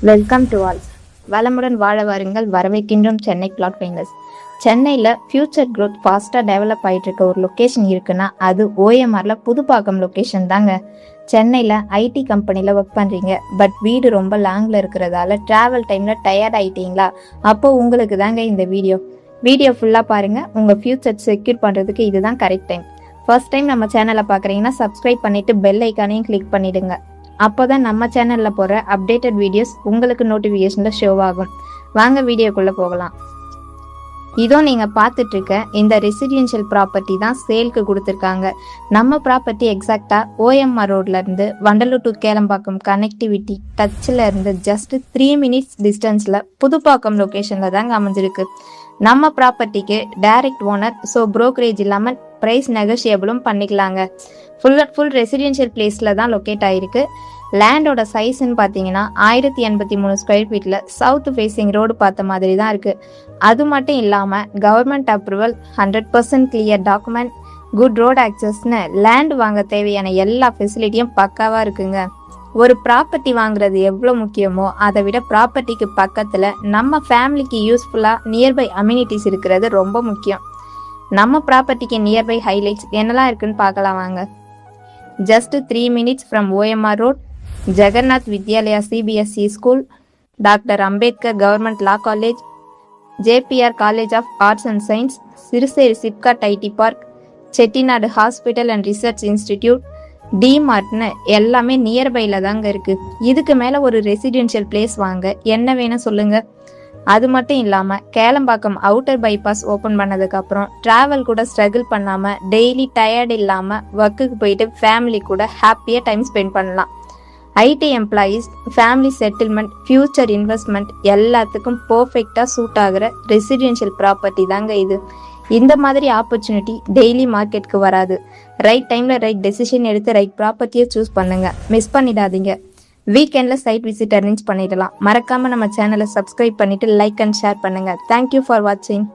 Welcome to all. வளமுடன் வாழ வாருங்கள். வரவேற்கின்றோம் சென்னை பிளாட் ஃபைண்டர்ஸ். சென்னையில் ஃபியூச்சர் க்ரோத் ஃபாஸ்ட்டாக டெவலப் ஆகிட்டு இருக்க ஒரு லொக்கேஷன் இருக்குன்னா அது ஓஎம்ஆரில் புதுப்பாக்கம் லொக்கேஷன் தாங்க. சென்னையில் ஐடி கம்பெனியில் ஒர்க் பண்ணுறீங்க, பட் வீடு ரொம்ப லாங்கில் இருக்கிறதால ட்ராவல் டைமில் டயர்ட் ஆகிட்டீங்களா? அப்போது உங்களுக்கு தாங்க இந்த வீடியோ ஃபுல்லாக பாருங்கள். உங்கள் ஃபியூச்சர் செக்யூர் பண்ணுறதுக்கு இதுதான் கரெக்ட் டைம். ஃபர்ஸ்ட் டைம் நம்ம சேனலை பார்க்குறீங்கன்னா சப்ஸ்கிரைப் பண்ணிவிட்டு பெல் ஐக்கானையும் கிளிக் பண்ணிவிடுங்க. அப்போ தான் நம்ம சேனலில் போகிற அப்டேட்டட் வீடியோஸ் உங்களுக்கு நோட்டிஃபிகேஷனில் ஷோ ஆகும். வாங்க வீடியோக்குள்ளே போகலாம். இதோ நீங்கள் பார்த்துட்ருக்க இந்த ரெசிடென்ஷியல் ப்ராப்பர்ட்டி தான் சேலுக்கு கொடுத்துருக்காங்க. நம்ம ப்ராப்பர்ட்டி எக்ஸாக்டாக ஓஎம்ஆர் ரோட்லேருந்து வண்டலூர் டு கேளம்பாக்கம் கனெக்டிவிட்டி டச்சில் இருந்து ஜஸ்ட் 3 minutes டிஸ்டன்ஸில் புதுப்பாக்கம் லொக்கேஷனில் தாங்க அமைஞ்சிருக்கு. நம்ம ப்ராப்பர்ட்டிக்கு டைரக்ட் ஓனர், ஸோ ப்ரோக்கரேஜ் இல்லாமல் ப்ரைஸ் நெகோஷியபிளும் பண்ணிக்கலாங்க. ஃபுல் ரெசிடென்ஷியல் பிளேஸில் தான் லொக்கேட் ஆகிருக்கு. லேண்டோட சைஸ்ன்னு பார்த்தீங்கன்னா 1083 ஸ்கொயர் ஃபீட்டில் சவுத் ஃபேஸிங் ரோடு பார்த்த மாதிரி தான் இருக்குது. அது மட்டும் இல்லாமல் government approval, 100% clear document, good road ஆக்சஸ்னு லேண்ட் வாங்க தேவையான எல்லா ஃபெசிலிட்டியும் பக்காவாக இருக்குங்க. ஒரு ப்ராப்பர்ட்டி வாங்குறது எவ்வளோ முக்கியமோ அதை விட ப்ராப்பர்ட்டிக்கு பக்கத்தில் நம்ம ஃபேமிலிக்கு யூஸ்ஃபுல்லாக நியர்பை அம்யூனிட்டிஸ் இருக்கிறது ரொம்ப முக்கியம். நம்ம ப்ராப்பர்ட்டிக்கு நியர்பை ஹைலைட்ஸ் என்னெல்லாம் இருக்குன்னு பார்க்கலாம் வாங்க. Just 3 minutes from OMR road, Jagannath Vidyalaya CBSE school, doctor Ambedkar government law college, JPR college of arts and science, Siruseri SIPCOT IT park, Chettinad hospital and research institute, டிமார்ட்னு எல்லாமே நியர்பையில் தாங்க இருக்குது. இதுக்கு மேலே ஒரு ரெசிடென்ஷியல் பிளேஸ் வாங்க என்ன வேணும் சொல்லுங்கள். அது மட்டும் இல்லாமல் கேளம்பாக்கம் அவுட்டர் பைபாஸ் ஓப்பன் பண்ணதுக்கப்புறம் ட்ராவல் கூட ஸ்ட்ரகிள் பண்ணாமல் டெய்லி டயர்ட் இல்லாமல் ஒர்க்குக்கு போயிட்டு ஃபேமிலி கூட ஹாப்பியாக டைம் ஸ்பெண்ட் பண்ணலாம். IT employees, family settlement, future investment எல்லாத்துக்கும் பர்ஃபெக்டாக சூட் ஆகிற ரெசிடென்ஷியல் ப்ராப்பர்ட்டி தாங்க இது. இந்த மாதிரி ஆப்பர்ச்சுனிட்டி டெய்லி மார்க்கெட்டுக்கு வராது. ரைட் டைமில் ரைட் டெசிஷன் எடுத்து ரைட் ப்ராப்பர்ட்டியை சூஸ் பண்ணுங்கள். மிஸ் பண்ணிடாதீங்க. வீக்கெண்டில் சைட் விசிட் அரேஞ்ச் பண்ணிடலாம். மறக்காமல் நம்ம சேனலை சப்ஸ்கிரைப் பண்ணிவிட்டு லைக் அண்ட் ஷேர் பண்ணுங்கள். தேங்க்யூ ஃபார் வாட்சிங்.